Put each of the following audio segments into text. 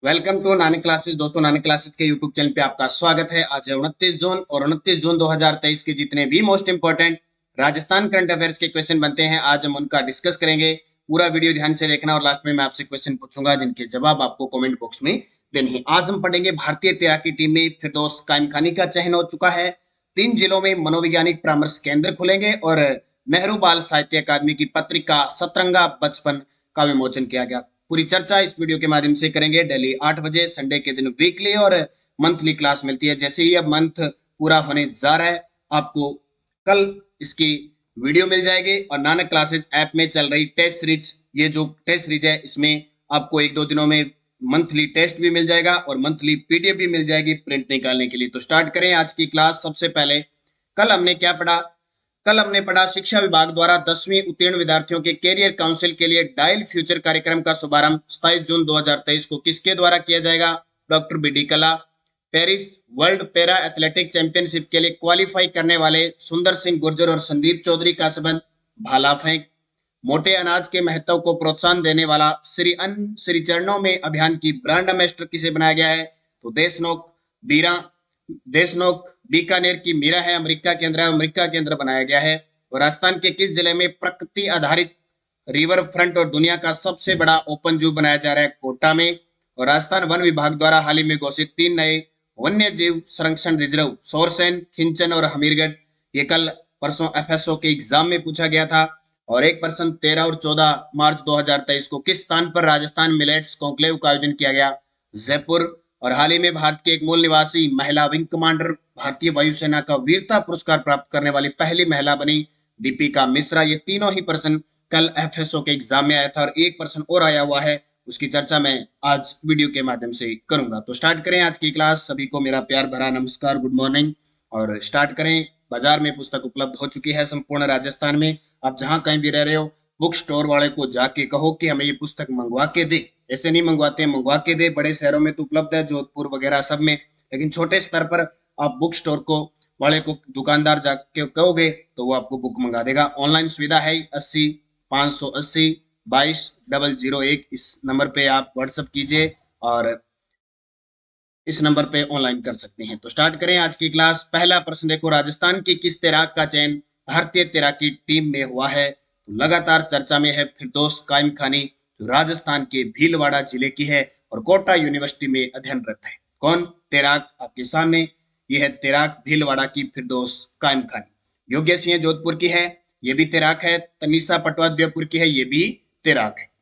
Welcome to नानी classes. दोस्तों, नानी क्लासेस के यूट्यूब चैनल पे आपका स्वागत है। आज है 29 जून और 29 जून 2023 के जितने भी most important Rajasthan current affairs के क्वेश्चन बनते हैं, आज हम उनका डिस्कस करेंगे। पूरा वीडियो ध्यान से देखना और लास्ट में मैं आपसे क्वेश्चन पूछूंगा जिनके जवाब आपको कमेंट बॉक्स में देने हैं। आज हम पढ़ेंगे भारतीय तैराकी टीम में फिरदौस कायम खानी का चयन हो चुका है। 3 जिलों में मनोवैज्ञानिक परामर्श केंद्र खुलेंगे और नेहरू बाल साहित्य अकादमी की पत्रिका सतरंगा बचपन का विमोचन किया गया। पूरी चर्चा इस वीडियो के माध्यम से करेंगे। डेली 8 बजे संडे के दिन वीकली और मंथली क्लास मिलती है। जैसे ही अब मंथ पूरा होने जा रहा है, आपको कल इसकी वीडियो मिल जाएगी और नानक क्लासेज ऐप में चल रही टेस्ट सीरीज, ये जो टेस्ट सीरीज है इसमें आपको 1-2 दिनों में मंथली टेस्ट भी मिल जाएगा और मंथली पीडीएफ भी मिल जाएगी प्रिंट निकालने के लिए। तो स्टार्ट करें आज की क्लास। सबसे पहले कल हमने क्या पढ़ा? कल हमने पढ़ा शिक्षा विभाग द्वारा 10वीं उत्तीर्ण विद्यार्थियों के कैरियर काउंसिल के लिए डायल फ्यूचर कार्यक्रम का शुभारंभ 27 जून 2023 को किसके द्वारा किया जाएगा? डॉक्टर बी डी कला। Paris world para athletic championship के लिए क्वालिफाई करने वाले सुंदर सिंह गुर्जर और संदीप चौधरी का संबंध भाला फेंक। मोटे अनाज के महत्व को प्रोत्साहन देने वाला श्री अन्न श्री चरणों में अभियान की ब्रांड एम्बेसडर किसे बनाया गया है? तो देशनोक बीकानेर की मीरा है, अमेरिका केंद्र बनाया गया है। और राजस्थान के किस जिले में प्रकृति आधारित रिवर फ्रंट और दुनिया का सबसे बड़ा ओपन जू बनाया जा रहा है? कोटा में। और राजस्थान वन विभाग द्वारा हाल ही में घोषित 3 नए वन्य जीव संरक्षण रिजर्व सोरसेन, खिंचन और हमीरगढ़, ये कल परसों एफएसओ के एग्जाम में पूछा गया था। और एक प्रश्न 13 और 14 मार्च 2023 को किस स्थान पर राजस्थान मिलेट्स कॉन्क्लेव का आयोजन किया गया? जयपुर। और हाल ही में भारत की एक मूल निवासी महिला विंग कमांडर भारतीय वायुसेना का वीरता पुरस्कार प्राप्त करने वाली पहली महिला बनी दीपिका मिश्रा। ये तीनों ही प्रश्न कल एफएसओ के एग्जाम में आया था और एक प्रश्न और आया हुआ है, उसकी चर्चा मैं आज वीडियो के माध्यम से करूंगा। तो स्टार्ट करें आज की क्लास। सभी को मेरा प्यार भरा नमस्कार, गुड मॉर्निंग। और स्टार्ट करें। बाजार में पुस्तक उपलब्ध हो चुकी है संपूर्ण राजस्थान में। आप जहां कहीं भी रह रहे हो, बुक स्टोर वाले को जाके कहो कि हमें ये पुस्तक मंगवा के दे। ऐसे नहीं मंगवाते, मंगवा के दे। बड़े शहरों में तो उपलब्ध है, जोधपुर वगैरह सब में, लेकिन छोटे स्तर पर आप बुक स्टोर को वाले को दुकानदार जाके कहोगे तो वो आपको बुक मंगा देगा। ऑनलाइन सुविधा है। 80 580 22 001 इस नंबर पे आप व्हाट्सअप कीजिए और इस नंबर पे ऑनलाइन कर सकते हैं। तो स्टार्ट करें आज की क्लास। पहला प्रश्न देखो, राजस्थान की किस तैराक का चयन भारतीय तैराकी टीम में हुआ है? तो लगातार चर्चा में है फिरदौस कायम खानी, जो राजस्थान के भीलवाड़ा जिले की है और कोटा यूनिवर्सिटी में अध्ययनरत है। कौन तैराक? आपके सामने यह है तैराक भीलवाड़ा की फिरदौस कायम खानी। योग्य सिंह जोधपुर की है, ये भी तैराक है। तनीषा पटवा जयपुर की है, ये भी तैराक है।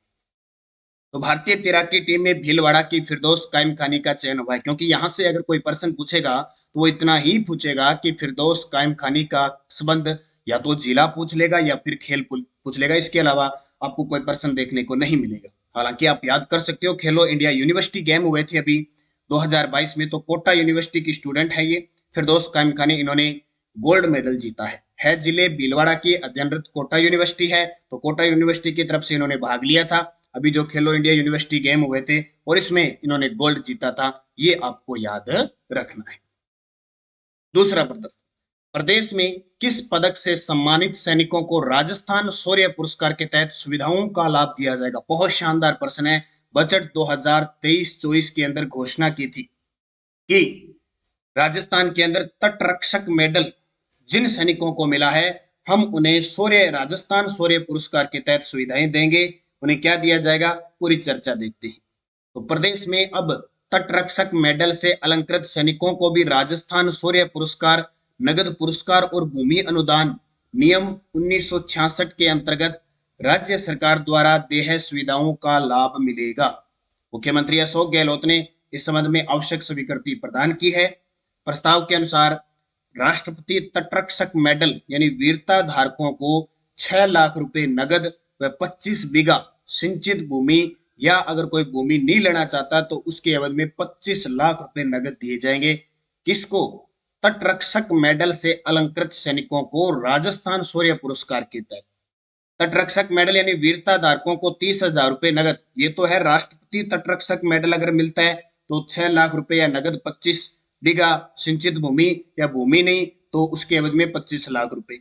तो भारतीय तैराकी टीम में भीलवाड़ा की फिरदौस कायम खानी का चयन हुआ है, क्योंकि यहां से अगर कोई प्रश्न पूछेगा तो वो इतना ही पूछेगा कि फिरदौस कायम खानी का संबंध या तो जिला पूछ लेगा या फिर खेल पूछ लेगा। इसके अलावा आपको कोई प्रश्न देखने को नहीं मिलेगा। हालांकि आप याद कर सकते हो, खेलो इंडिया यूनिवर्सिटी गेम हुए थे अभी 2022 में, तो कोटा यूनिवर्सिटी की स्टूडेंट है ये फिरदौस कायम खानी। इन्होंने गोल्ड मेडल जीता है। जिले भीलवाड़ा की, अध्ययनरत कोटा यूनिवर्सिटी है, तो कोटा यूनिवर्सिटी की तरफ से इन्होंने भाग लिया था अभी जो खेलो इंडिया यूनिवर्सिटी गेम हुए थे, और इसमें इन्होंने गोल्ड जीता था। ये आपको याद रखना है। दूसरा प्रश्न, प्रदेश में किस पदक से सम्मानित सैनिकों को राजस्थान शौर्य पुरस्कार के तहत सुविधाओं का लाभ दिया जाएगा? बहुत शानदार प्रश्न है। बजट 2023-24 के अंदर घोषणा की थी कि राजस्थान के अंदर तटरक्षक मेडल जिन सैनिकों को मिला है, हम उन्हें राजस्थान शौर्य पुरस्कार के तहत सुविधाएं देंगे। उन्हें क्या दिया जाएगा? पूरी चर्चा देखते हैं। तो प्रदेश में अब तटरक्षक मेडल से अलंकृत सैनिकों को भी राजस्थान शौर्य पुरस्कार, नगद पुरस्कार और भूमि अनुदान नियम 1966 के अंतर्गत राज्य सरकार द्वारा देय सुविधाओं का लाभ मिलेगा। मुख्यमंत्री अशोक गहलोत ने इस संबंध में आवश्यक स्वीकृति प्रदान की है। प्रस्ताव के अनुसार राष्ट्रपति तटरक्षक मेडल यानी वीरता धारकों को 6 लाख रुपए नगद व 25 बीघा सिंचित भूमि, या अगर कोई भूमि नहीं लेना चाहता तो उसके एवज में 25 लाख रुपए नगद दिए जाएंगे। किसको? तटरक्षक मेडल से अलंकृत सैनिकों को राजस्थान शौर्य पुरस्कार के तहत। तटरक्षक मेडल यानी वीरता धारकों को 30,000 रुपए नगद, ये तो है। राष्ट्रपति तटरक्षक मेडल अगर मिलता है तो 6 लाख रुपए या नगद, 25 बीघा सिंचित भूमि या भूमि नहीं तो उसके एवज में 25 लाख रुपए।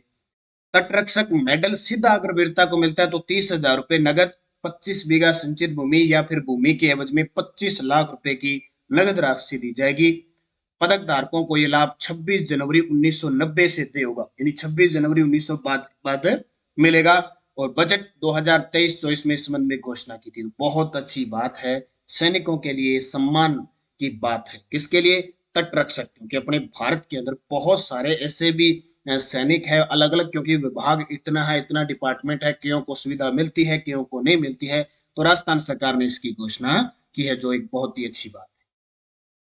तटरक्षक मेडल सीधा अगर वीरता को मिलता है तो 30,000 रुपए नगद 25 बीघा संचित भूमि या फिर भूमि के एवज में 25 लाख रुपए की नगद राशि दी जाएगी। पदक धारकों को यह लाभ 26 जनवरी 1990 से तय होगा, यानी 26 जनवरी 1900 बाद मिलेगा। और बजट 2023-24 में इस संबंध में घोषणा की थी। बहुत अच्छी बात है, सैनिकों के लिए सम्मान की बात है। किसके लिए? तट रक्षक, क्योंकि अपने भारत के अंदर बहुत सारे ऐसे भी सैनिक है अलग अलग, क्योंकि विभाग इतना है, इतना डिपार्टमेंट है, क्यों को सुविधा मिलती है, क्यों को नहीं मिलती है। तो राजस्थान सरकार ने इसकी घोषणा की है, जो एक बहुत ही अच्छी बात है।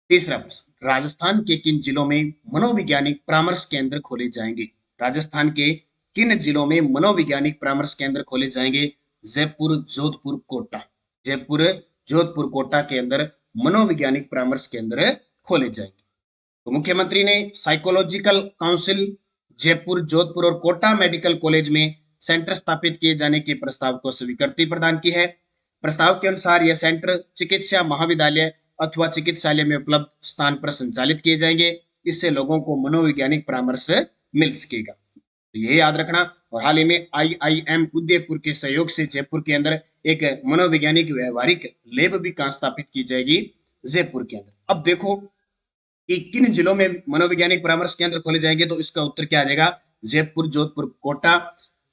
तीसरा प्रश्न, राजस्थान के किन जिलों में मनोवैज्ञानिक परामर्श केंद्र खोले जाएंगे? राजस्थान के किन जिलों में मनोवैज्ञानिक परामर्श केंद्र खोले जाएंगे? जयपुर, जोधपुर, कोटा। जयपुर, जोधपुर, कोटा के अंदर मनोवैज्ञानिक परामर्श केंद्र खोले जाएंगे। तो मुख्यमंत्री ने साइकोलॉजिकल काउंसिल जयपुर, जोधपुर और कोटा मेडिकल कॉलेज में सेंटर स्थापित किए जाने के प्रस्ताव को स्वीकृति प्रदान की है। प्रस्ताव के अनुसार यह सेंटर चिकित्सा महाविद्यालय अथवा चिकित्सालय में उपलब्ध स्थान पर संचालित किए जाएंगे। इससे लोगों को मनोवैज्ञानिक परामर्श मिल सकेगा, तो ये याद रखना। और हाल ही में IIM उदयपुर के सहयोग से जयपुर के अंदर एक मनोवैज्ञानिक व्यवहारिक लैब भी कहां स्थापित की जाएगी? जयपुर के अंदर। अब देखो कि किन जिलों में मनोवैज्ञानिक परामर्श केंद्र खोले जाएंगे, तो इसका उत्तर क्या आ जाएगा? जयपुर, जोधपुर, कोटा।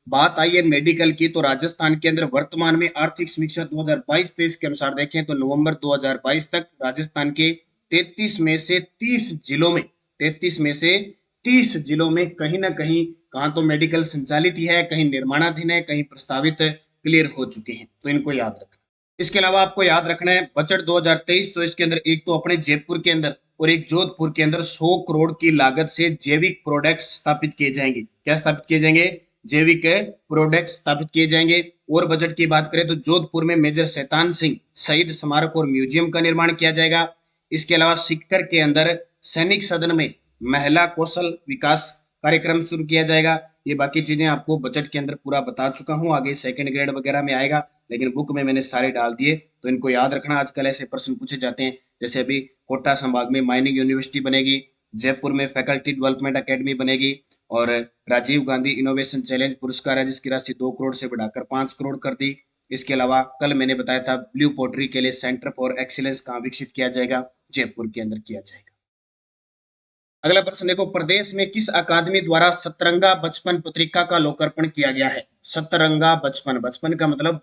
बात आई है मेडिकल की, तो राजस्थान के अंदर वर्तमान में आर्थिक समीक्षा 2022-23 के अनुसार देखें तो नवंबर 2022 तक राजस्थान के 33 में से 30 जिलों में 33 में से 30 जिलों में कहीं ना कहीं कहां तो मेडिकल संचालित ही है, कहीं निर्माणाधीन है, कहीं प्रस्तावित क्लियर हो चुके हैं। तो इनको याद रखना। इसके अलावा आपको याद रखना है बजट 2023-24 के अंदर एक तो अपने जयपुर के अंदर और एक जोधपुर के अंदर 100 करोड़ की लागत से जैविक प्रोडक्ट्स स्थापित किए जाएंगे। क्या स्थापित किए जाएंगे? जैविक प्रोडक्ट्स स्थापित किए जाएंगे। और बजट की बात करें तो जोधपुर में मेजर शैतान सिंह शहीद स्मारक और म्यूजियम का निर्माण किया जाएगा। इसके अलावा सीकर के अंदर सैनिक सदन में महिला कौशल विकास कार्यक्रम शुरू किया जाएगा। ये बाकी चीजें आपको बजट के अंदर पूरा बता चुका हूं, आगे सेकंड ग्रेड वगैरह में आएगा, लेकिन बुक में मैंने सारे डाल दिए, तो इनको याद रखना। आजकल ऐसे प्रश्न पूछे जाते हैं, जैसे अभी कोटा संभाग में माइनिंग यूनिवर्सिटी बनेगी, जयपुर में फैकल्टी डेवलपमेंट एकेडमी बनेगी, और राजीव गांधी इनोवेशन चैलेंज पुरस्कार है जिसकी राशि 2 करोड़ से बढ़ाकर 5 करोड़ कर दी। इसके अलावा कल मैंने बताया था ब्लू पोट्री के लिए सेंटर फॉर एक्सीलेंस कहाँ विकसित किया जाएगा? जयपुर के अंदर किया जाएगा। अगला प्रश्न देखो, प्रदेश में किस अकादमी द्वारा सतरंगा बचपन पत्रिका का लोकार्पण किया गया है? सतरंगा बचपन, बचपन का मतलब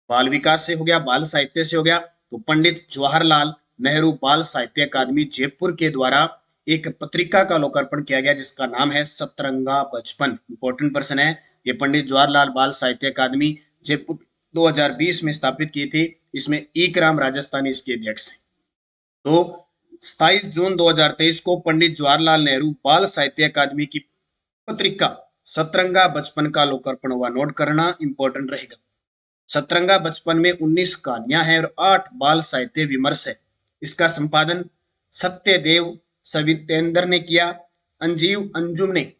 बाल विकास से हो गया, बाल साहित्य से हो गया, तो पंडित जवाहरलाल नेहरू बाल साहित्य अकादमी जयपुर के द्वारा एक पत्रिका का लोकार्पण किया गया जिसका नाम है सतरंगा बचपन। इंपॉर्टेंट प्रश्न है ये। पंडित जवाहरलाल बाल साहित्य अकादमी जयपुर 2020 में स्थापित की थी। इसमें इकराम राजस्थानी इसके अध्यक्ष हैं। तो 27 जून 2023 को पंडित जवाहरलाल नेहरू बाल साहित्य अकादमी की पत्रिका सतरंगा बचपन का लोकार्पण हुआ। नोट करना, इंपॉर्टेंट रहेगा। सतरंगा बचपन में 19 कहानियां हैं और 8 बाल साहित्य विमर्श है। इसका संपादन सत्यदेव सवितेंद्र ने किया। अंजीव अंजुम ने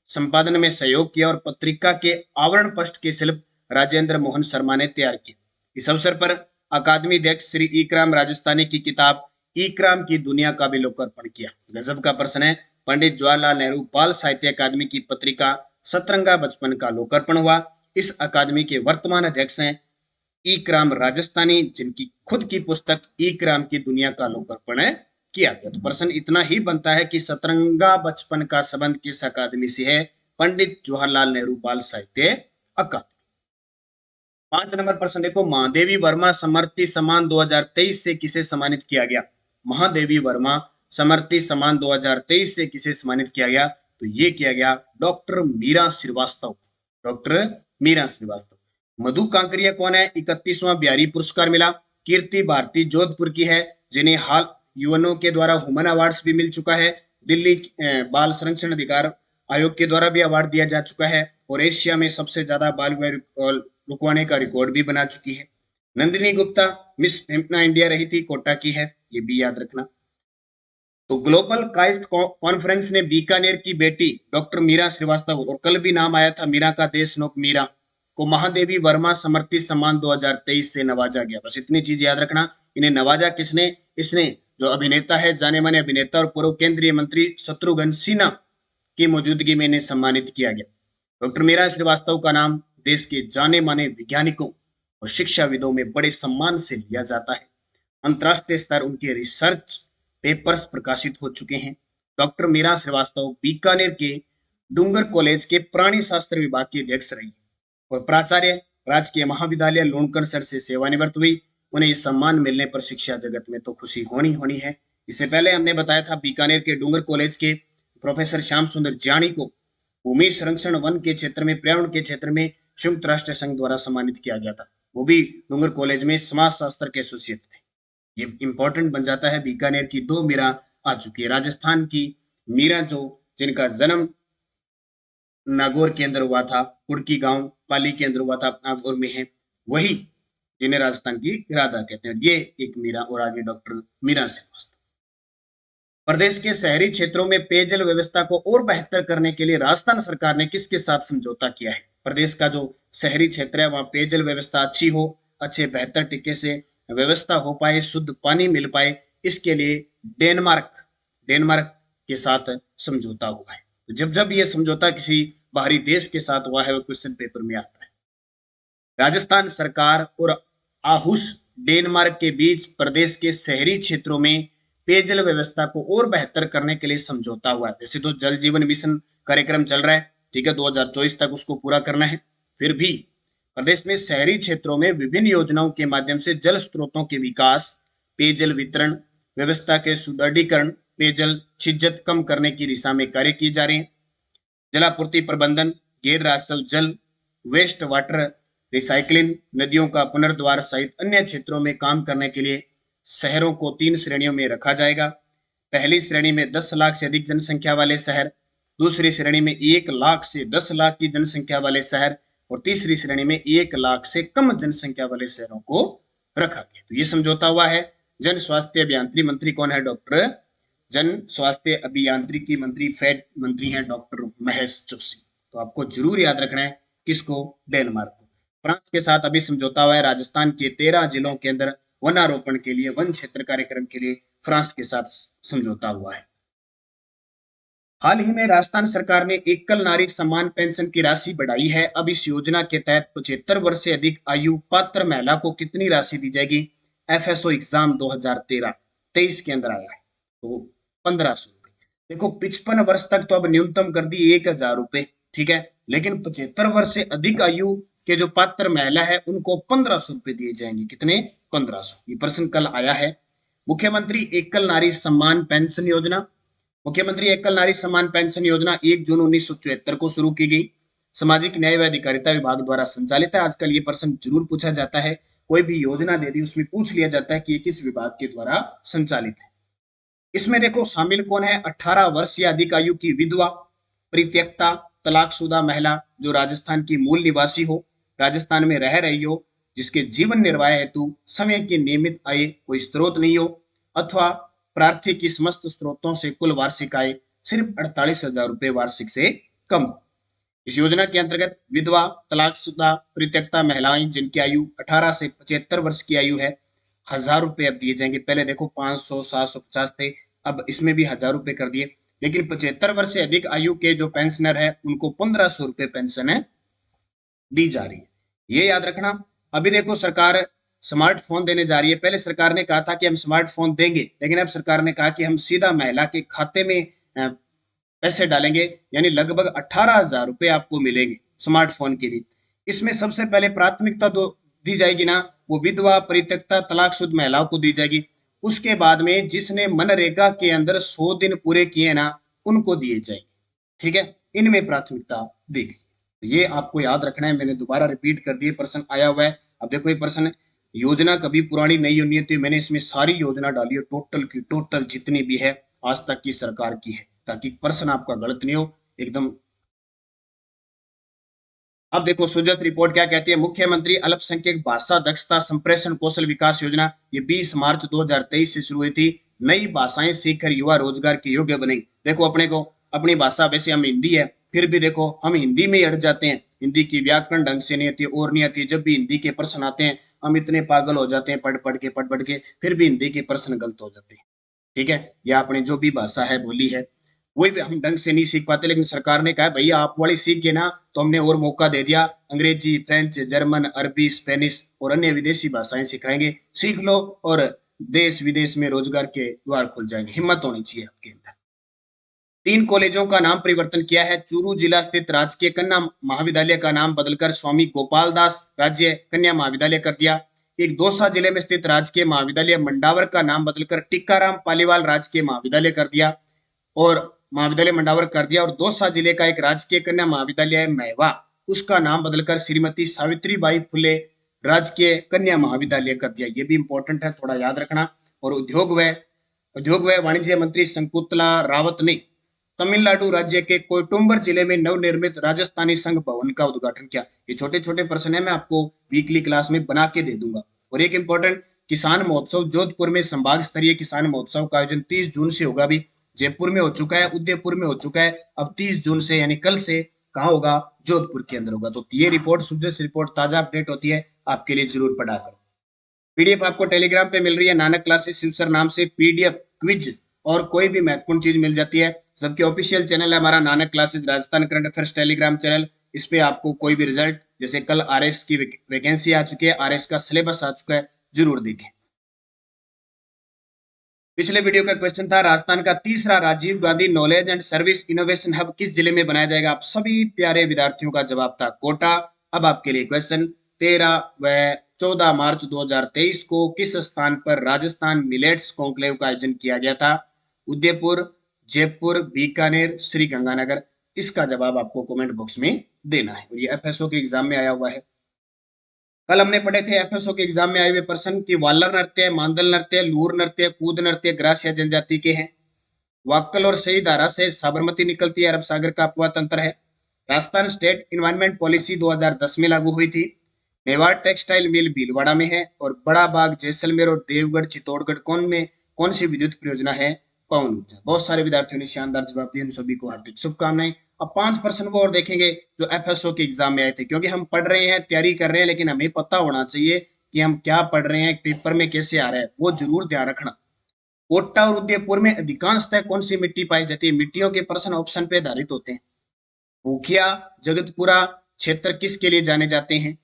संपादन में सहयोग किया और पत्रिका के आवरण पृष्ठ के शिल्प राजेंद्र मोहन शर्मा ने तैयार किया। इस अवसर पर अकादमी अध्यक्ष श्री इकराम राजस्थानी की किताब इकराम की दुनिया का भी लोकार्पण किया। गजब का प्रश्न है। पंडित जवाहरलाल नेहरू बाल साहित्य अकादमी की पत्रिका सतरंगा बचपन का लोकार्पण हुआ। इस अकादमी के वर्तमान अध्यक्ष हैं इकराम राजस्थानी, जिनकी खुद की पुस्तक इकराम की दुनिया का लोकार्पण किया गया। तो प्रश्न इतना ही बनता है कि सतरंगा बचपन का संबंध किस अकादमी से है? पंडित जवाहरलाल नेहरू बाल साहित्य अकादमी। 5 नंबर प्रश्न देखो, महादेवी वर्मा समर्ति सम्मान 2023 से किसे सम्मानित किया गया? महादेवी वर्मा समर्ति सम्मान 2023 से किसे सम्मानित किया गया? तो ये किया गया डॉक्टर मीरा श्रीवास्तव। डॉक्टर मीरा श्रीवास्तव। मधु कांकरिया कौन है? 31वां बिहारी पुरस्कार मिला। कीर्ति भारती जोधपुर की है, जिन्हें हाल यूएनओ के द्वारा ह्यूमन अवार्ड्स भी मिल चुका है। दिल्ली बाल संरक्षण अधिकार आयोग के द्वारा भी अवार्ड दिया जा चुका है और एशिया में सबसे ज्यादा बाल विवाह रुकवाने का रिकॉर्ड भी बना चुकी है। नंदिनी गुप्ता मिस फेमना इंडिया रही थी, कोटा की है, ये भी याद रखना। तो ग्लोबल काइस्ट कॉन्फ्रेंस ने बीकानेर की बेटी डॉक्टर मीरा श्रीवास्तव, और कल भी नाम आया था मीरा का देश नोक मीरा, को महादेवी वर्मा समर्थित सम्मान 2023 से नवाजा गया। बस इतनी चीज याद रखना। इन्हें नवाजा किसने? इसने जो अभिनेता है, जाने माने अभिनेता और पूर्व केंद्रीय मंत्री शत्रुघ्न सिन्हा की मौजूदगी में इन्हें सम्मानित किया गया। डॉक्टर मीरा श्रीवास्तव का नाम देश के जाने माने वैज्ञानिकों और शिक्षाविदों में बड़े सम्मान से लिया जाता है। अंतर्राष्ट्रीय स्तर उनके रिसर्च पेपर्स प्रकाशित हो चुके हैं। डॉक्टर मीरा श्रीवास्तव बीकानेर के डूंगर कॉलेज के प्राणी शास्त्र विभाग की अध्यक्ष रही और प्राचार्य राजकीय महाविद्यालय लूणकरसर से सेवानिवृत्त हुई। उन्हें इस सम्मान मिलने पर शिक्षा जगत में तो खुशी होनी होनी है। इससे पहले हमने बताया था बीकानेर के डूंगर कॉलेज के प्रोफेसर श्याम सुंदर जानी को भूमि संरक्षण वन के क्षेत्र में पर्यावरण के क्षेत्र में संयुक्त राष्ट्र संघ द्वारा सम्मानित किया गया था। वो भी डूंगर कॉलेज में समाज शास्त्र के एसोसिएट थे। ये इंपॉर्टेंट बन जाता है। बीकानेर की 2 मीरा आ चुकी है। राजस्थान की मीरा जो जिनका जन्म नागौर के अंदर हुआ था, कुड़की गांव पाली के अंदर हुआ था, नागौर में है, वही जिन्हें राजस्थान की राधा कहते हैं। ये एक मीरा और आगे डॉक्टर मीरा श्रीवास्तव। प्रदेश के शहरी क्षेत्रों में पेयजल व्यवस्था को और बेहतर करने के लिए राजस्थान सरकार ने किसके साथ समझौता किया है? प्रदेश का जो शहरी क्षेत्र है वहां पेयजल व्यवस्था अच्छी हो, अच्छे बेहतर तरीके से व्यवस्था हो पाए, शुद्ध पानी मिल पाए, इसके लिए डेनमार्क के साथ समझौता हुआ है। तो जब जब ये समझौता किसी बाहरी देश के साथ हुआ है वो क्वेश्चन पेपर में आता है। राजस्थान सरकार और आहुस डेनमार्क के बीच प्रदेश के शहरी क्षेत्रों में पेयजल व्यवस्था को और बेहतर करने के लिए समझौता हुआ है। वैसे तो जल जीवन मिशन कार्यक्रम चल रहा है, ठीक है, 2024 तक उसको पूरा करना है। फिर भी प्रदेश में शहरी क्षेत्रों में विभिन्न योजनाओं के माध्यम से जल स्रोतों के विकास, पेयजल वितरण व्यवस्था के सुदृढ़ीकरण, पेयजल छिज्जत कम करने की दिशा में कार्य किए जा रहे हैं। जलापूर्ति प्रबंधन, गैर राजस्व जल, वेस्ट वाटर रिसाइकलिंग, नदियों का पुनर्द्वार सहित अन्य क्षेत्रों में काम करने के लिए शहरों को 3 श्रेणियों में रखा जाएगा। पहली श्रेणी में 10 लाख से अधिक जनसंख्या वाले शहर, दूसरी श्रेणी में 1 लाख से 10 लाख की जनसंख्या वाले शहर और तीसरी श्रेणी में 1 लाख से कम जनसंख्या वाले शहरों को रखा गया। तो ये समझौता हुआ है। जन स्वास्थ्य अभियांत्रिकी मंत्री कौन है? डॉक्टर जन स्वास्थ्य अभियांत्रिकी मंत्री फेड मंत्री हैं डॉक्टर महेश जोशी। तो आपको जरूर याद रखना है किसको? डेनमार्क को। फ्रांस के साथ अभी समझौता हुआ है। राजस्थान के 13 जिलों के अंदर वनारोपण के लिए, वन क्षेत्र कार्यक्रम के लिए फ्रांस के साथ समझौता हुआ है। हाल ही में राजस्थान सरकार ने एकल नारी सम्मान पेंशन की राशि बढ़ाई है। अब इस योजना के तहत 75 वर्ष से अधिक आयु पात्र महिला को कितनी राशि दी जाएगी? एफएसओ एग्जाम 2023 के अंदर आया है, तो 1500 रुपए। देखो 55 वर्ष तक तो अब न्यूनतम कर दी 1000 रुपए, ठीक है, लेकिन 75 वर्ष से अधिक आयु के जो पात्र महिला है उनको 1500 रुपए दिए जाएंगे। कितने? 1500। ये प्रश्न कल आया है। मुख्यमंत्री एकल नारी सम्मान पेंशन योजना, मुख्यमंत्री एकल नारी सम्मान पेंशन योजना 1 जून 1974 को शुरू की गई। सामाजिक न्याय व अधिकारिता विभाग द्वारा संचालित है। आजकल ये प्रश्न जरूर पूछा जाता है, कोई भी योजना दे दी उसमें पूछ लिया जाता है कि ये किस विभाग के द्वारा संचालित है। इसमें देखो शामिल कौन है? 18 वर्ष या अधिक आयु की विधवा, परित्यक्ता, तलाकशुदा महिला जो राजस्थान की मूल निवासी हो, राजस्थान में रह रही हो, जिसके जीवन निर्वाह हेतु समय की नियमित आय कोई स्रोत नहीं हो, अथवा प्रार्थी की समस्त स्रोतों से कुल वार्षिक आय सिर्फ 48,000 रुपए वार्षिक से कम हो। इस योजना के अंतर्गत विधवा, तलाकशुदा, परित्यक्ता महिलाएं जिनकी आयु 18 से 75 वर्ष की आयु है, 1000 रुपए अब दिए जाएंगे। पहले देखो 500, 750 थे, अब इसमें भी 1000 रुपए कर दिए। लेकिन 75 वर्ष से अधिक आयु के जो पेंशनर है उनको 1500 रुपए पेंशन है दी जा रही है। ये याद रखना। अभी देखो सरकार स्मार्टफोन देने जा रही है। पहले सरकार ने कहा था कि हम स्मार्टफोन देंगे, लेकिन अब सरकार ने कहा कि हम सीधा महिला के खाते में पैसे डालेंगे, यानी लगभग 18,000 रुपए आपको मिलेंगे स्मार्टफोन के लिए। इसमें सबसे पहले प्राथमिकता दी जाएगी ना, वो विधवा, परित्यक्ता, तलाकशुदा महिलाओं को दी जाएगी। उसके बाद में जिसने मनरेगा के अंदर 100 दिन पूरे किए ना उनको दिए जाएंगे, ठीक है, इनमें प्राथमिकता दी गई। ये आपको याद रखना है। मैंने दोबारा रिपीट कर दिए, प्रश्न आया हुआ है। अब देखो ये प्रश्न, योजना कभी पुरानी नहीं होनी है, तो मैंने इसमें सारी योजना डाली है, टोटल की टोटल जितनी भी है आज तक की सरकार की है, ताकि प्रश्न आपका गलत नहीं हो एकदम। अब देखो सुजस रिपोर्ट क्या कहती है? मुख्यमंत्री अल्पसंख्यक भाषा दक्षता संप्रेषण कौशल विकास योजना, ये 20 मार्च 2023 से शुरू हुई थी। नई भाषाएं सीखकर युवा रोजगार के योग्य बने। देखो अपने को अपनी भाषा, वैसे हम हिंदी है, फिर भी देखो हम हिंदी में अड़ जाते हैं, हिंदी की व्याकरण ढंग से नहीं आती और नहीं आती। जब भी हिंदी के प्रश्न आते हैं हम इतने पागल हो जाते हैं पढ़ पढ़ के, फिर भी हिंदी के प्रश्न गलत हो जाते हैं, ठीक है। या अपनी जो भी भाषा है बोली है वही भी हम ढंग से नहीं सीख पाते, लेकिन सरकार ने कहा भैया आप वाली सीख गए ना तो हमने और मौका दे दिया, अंग्रेजी, फ्रेंच, जर्मन, अरबी, स्पेनिश और अन्य विदेशी भाषाएं सिखाएंगे, सीख लो और देश विदेश में रोजगार के द्वार खुल जाएंगे। हिम्मत होनी चाहिए आपके अंदर। 3 कॉलेजों का नाम परिवर्तन किया है। चूरू जिला स्थित राजकीय कन्या महाविद्यालय का नाम बदलकर स्वामी गोपाल दास राज्य कन्या महाविद्यालय कर दिया। एक दौसा जिले में स्थित राजकीय महाविद्यालय मंडावर का नाम बदलकर टिक्काराम पालीवाल राजकीय महाविद्यालय कर दिया और महाविद्यालय मंडावर कर दिया। और दौसा जिले का एक राजकीय कन्या महाविद्यालय महवा, उसका नाम बदलकर श्रीमती सावित्री बाई फुले राजकीय कन्या महाविद्यालय कर दिया। ये भी इंपॉर्टेंट है, थोड़ा याद रखना। और उद्योग व वाणिज्य मंत्री शंकुतला रावत ने तमिलनाडु राज्य के कोयटुम्बर जिले में नवनिर्मित राजस्थानी संघ भवन का उद्घाटन किया। ये छोटे छोटे प्रश्न है, मैं आपको वीकली क्लास में बना के दे दूंगा। और एक इंपॉर्टेंट, किसान महोत्सव जोधपुर में संभाग स्तरीय किसान महोत्सव का आयोजन 30 जून से होगा। अभी जयपुर में हो चुका है, उदयपुर में हो चुका है, अब 30 जून से यानी कल से कहाँ होगा, जोधपुर के अंदर होगा। तो ये रिपोर्ट सुजस रिपोर्ट ताजा अपडेट होती है, आपके लिए जरूर पढ़ा करो। पीडीएफ आपको टेलीग्राम पे मिल रही है, नानक क्लासेस शिवसर नाम से पीडीएफ, क्विज और कोई भी महत्वपूर्ण चीज मिल जाती है। सबके ऑफिशियल चैनल है हमारा Nanak classes Rajasthan current affairs Telegram channel. इस पे आपको कोई भी रिजल्ट, जैसे कल आरएस की वैकेंसी आ चुकी है, आरएस का सिलेबस आ चुका है, जरूर देखें। पिछले वीडियो का क्वेश्चन था राजस्थान का तीसरा Rajiv Gandhi knowledge and service innovation hub किस जिले में बनाया जाएगा। आप सभी प्यारे विद्यार्थियों का जवाब था कोटा। अब आपके लिए क्वेश्चन 13 व 14 मार्च 2023 को किस स्थान पर राजस्थान मिलेट्स कॉन्क्लेव का आयोजन किया गया था। उदयपुर, जयपुर, बीकानेर, श्री गंगानगर। इसका जवाब आपको कमेंट बॉक्स में देना है। और ये एफएसओ के एग्जाम में आया हुआ है। कल हमने पढ़े थे एफएसओ के एग्जाम में आए हुए प्रश्न की वालर नृत्य, मांदल नृत्य, लूर नृत्य, कूद नृत्य ग्रास या जनजाति के हैं। वाक्कल और सही धारा से साबरमती निकलती है, अरब सागर का अपवा तंत्र है। राजस्थान स्टेट इन्वायरमेंट पॉलिसी 2010 में लागू हुई थी। मेवाड़ टेक्सटाइल मिल भीलवाड़ा में है। और बड़ा बाग जैसलमेर और देवगढ़ चित्तौड़गढ़ कौन सी विद्युत परियोजना है, पवन ऊर्जा। बहुत सारे विद्यार्थियों ने शानदार जवाब दिए, उन सभी को हार्दिक शुभकामनाएं। अब 5 प्रश्न वो और देखेंगे जो एफएसओ के एग्जाम में आए थे, क्योंकि हम पढ़ रहे हैं, तैयारी कर रहे हैं, लेकिन हमें पता होना चाहिए कि हम क्या पढ़ रहे हैं, पेपर में कैसे आ रहा है, वो जरूर ध्यान रखना। कोटा और उदयपुर में अधिकांशतः कौन सी मिट्टी पाई जाती है। मिट्टियों के प्रश्न ऑप्शन पे आधारित होते हैं। भूखिया जगतपुरा क्षेत्र किसके लिए जाने जाते हैं।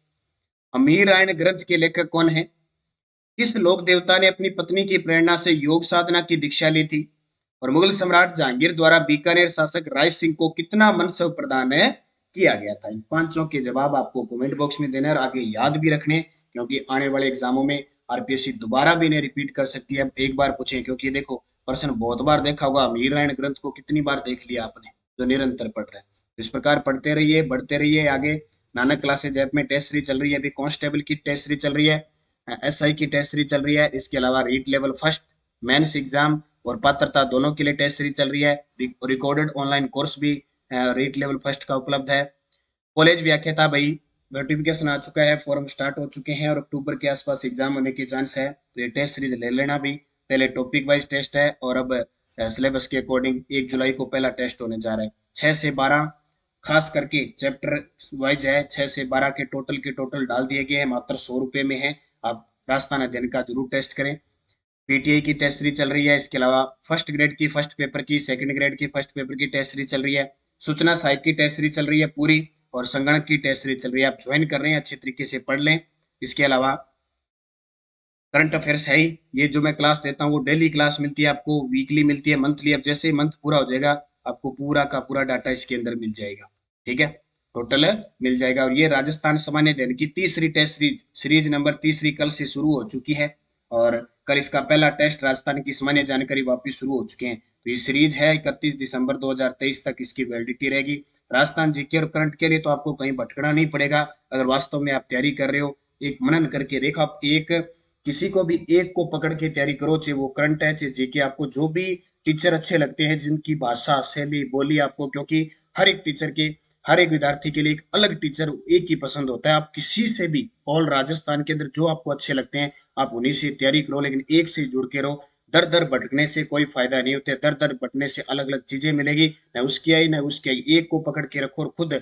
अमीर रायण ग्रंथ के लेखक कौन है। किस लोक देवता ने अपनी पत्नी की प्रेरणा से योग साधना की दीक्षा ली थी। और मुगल सम्राट जहांगीर द्वारा बीकानेर शासक राय सिंह को कितना मनसब प्रदान किया गया था। इन पांचों के जवाब आपको कमेंट बॉक्स में देना और आगे याद भी रखने, क्योंकि आने वाले एग्जामों में आरपीएससी दोबारा भी इन्हें रिपीट कर सकती है। एक बार पूछे, क्योंकि देखो प्रश्न बहुत बार देखा होगा, अमीर रायण ग्रंथ को कितनी बार देख लिया आपने जो निरंतर पढ़ रहे हैं। इस प्रकार पढ़ते रहिए, बढ़ते रहिए आगे। नानक क्लासेज ऐप में टेस्ट सीरीज चल रही है, अभी कांस्टेबल की टेस्ट सीरीज चल रही है, एसआई की टेस्ट सीरीज चल रही है। इसके अलावा REET level first, mains exam और पात्रता दोनों के लिए टेस्ट सीरीज चल रही है। रिकॉर्डेड ऑनलाइन कोर्स भी रीट लेवल फर्स्ट का उपलब्ध है। कॉलेज व्याख्याता भाई नोटिफिकेशन आ चुका है, फॉर्म स्टार्ट हो चुके हैं और अक्टूबर के आसपास एग्जाम होने के चांस है। तो ये टेस्ट सीरीज ले लेना भी। पहले टॉपिक वाइज टेस्ट है और अब सिलेबस के अकॉर्डिंग 1 जुलाई को पहला टेस्ट होने जा रहा है। 6 से 12 खास करके चैप्टर वाइज है। 6 से 12 के टोटल डाल दिए गए हैं, मात्र 100 रुपए में है। आप राजस्थान अध्ययन का जरूर टेस्ट करें। पीटीआई की टेस्ट सीरीज चल रही है। इसके अलावा फर्स्ट ग्रेड की फर्स्ट पेपर की, सेकंड ग्रेड की फर्स्ट पेपर की टेस्ट सीरीज चल रही है। सूचना साहित्य की टेस्ट सीरीज चल रही है पूरी और संगणक की टेस्ट सीरीज चल रही है। आप ज्वाइन कर रहे हैं, अच्छे तरीके से पढ़ लें। इसके अलावा करंट अफेयर्स है ही, ये जो मैं क्लास देता हूँ वो डेली क्लास मिलती है आपको, वीकली मिलती है, मंथली। अब जैसे मंथ पूरा हो जाएगा आपको पूरा का पूरा डाटा इसके अंदर मिल जाएगा। ठीक है, टोटल मिल जाएगा। और ये राजस्थान सामान्य अध्ययन की तीसरी टेस्ट सीरीज नंबर तीसरी कल से शुरू हो चुकी है और कल इसका पहला टेस्ट राजस्थान की सामान्य जानकारी वापिस शुरू हो चुके हैं। तो ये सीरीज है 31 दिसंबर 2023 तक इसकी वैलिडिटी रहेगी। राजस्थान जीके और करंट के लिए तो आपको कहीं भटकना नहीं पड़ेगा। अगर वास्तव में आप तैयारी कर रहे हो, एक मनन करके देखो, आप एक किसी को भी एक को पकड़ के तैयारी करो, चाहे वो करंट है चाहे जीके। आपको जो भी टीचर अच्छे लगते हैं, जिनकी भाषा शैली बोली आपको, क्योंकि हर एक टीचर के हर एक विद्यार्थी के लिए एक अलग टीचर एक ही पसंद होता है। आप किसी से भी ऑल राजस्थान के अंदर जो आपको अच्छे लगते हैं आप उन्हीं से तैयारी करो, लेकिन एक से जुड़ के रहो। दर दर भटकने से कोई फायदा नहीं होता। दर दर भटकने से अलग अलग चीजें मिलेगी, न उसकी आई न उसकी आई। एक को पकड़ के रखो और खुद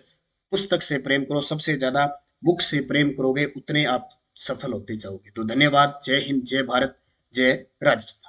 पुस्तक से प्रेम करो। सबसे ज्यादा बुक से प्रेम करोगे उतने आप सफल होते जाओगे। तो धन्यवाद। जय हिंद, जय भारत, जय राजस्थान।